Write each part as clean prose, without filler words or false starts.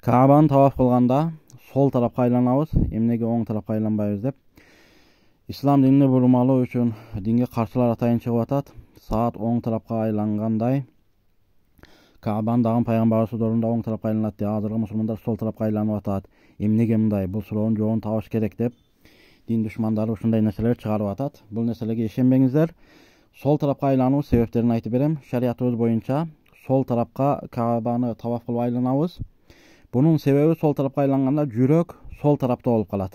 Kaabаны тавaf кылганда sol tarafka айланабыз, эмнеге оң tarafka айланбайбыз деп. İslam dinini бурмалоо үчүн динге каршылар атайын чыгып атат. Saat оң tarafka айлангандай Kaabаны дагы пайгамбарыбыз дорунда оң tarafka айланат деп, азыркы мусулмандар сол tarafka айланып атат. Эмнеге мындай? Бул суроонун жообун табыш керек деп дин душмандары ушундай нерселер чыгарып атат. Бул нерселерге ишенбеңиздер. Sol tarafka айлануу себептерин айтып берем. Шариятыбыз боюнча sol tarafka Kaabаны таваф кылып айланабыз. Bunun sebebi sol tarafka aylanganda жүрөк sol tarafta болуп калат.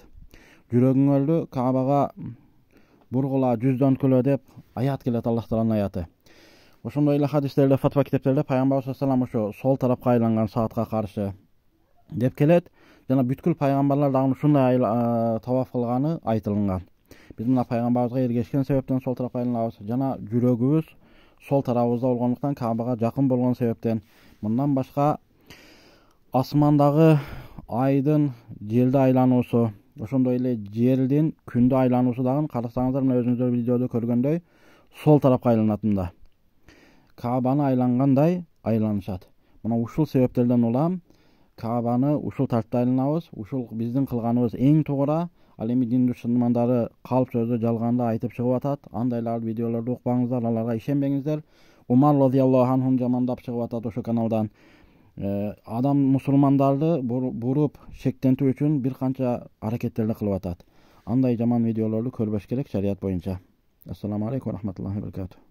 Жүрөгүңөрдү Каабага бургула, жүздөнкүлө деп аят келет, Аллах Тааланын аяты. Ошондой эле хадистерде, фатва китептерде пайгамбар саллаллаху алейхи ва саллям ушу сол тарапка айланган саатка каршы деп келет. Жана бүткүл пайгамбарлар дагы ушундай таваф кылганы айтылган. Биз мына пайгамбарыбызга эргешкен себептен сол тарапка айланабыз. Жана жүрөгүбүз сол тарабыбызда болгондуктан Каабага жакын болгон себептен. Мындан башка асмандагы айдын желди айлануусу, ошондой эле жердин күндү айлануусу дагы карасаңыздар, мына өзүңүздөр видеодо көргөндөй сол тарапка айланатында. Каабаны айлангандай айланышат. Мына ушул себептерден улам Каабаны ушул тартипте айланабыз. Ушул биздин кылганыбыз эң туура. Ал эми дин душмандары калп сөздү жалганда айтып чыгып атат. Андайлар видеолорду укпаңыздар, аларга ишенбеңиздер. Умар радиаллаху анхун жамандап чыгып атат ошол каналдан. Адам мусулмандарды буруп шектентүү үчүн бир канча аракеттерди кылып атат. Андай жаман видеолорду көрбөш керек шарият боюнча. Ассаламу алейкум ва рахматуллахи ва баракатух.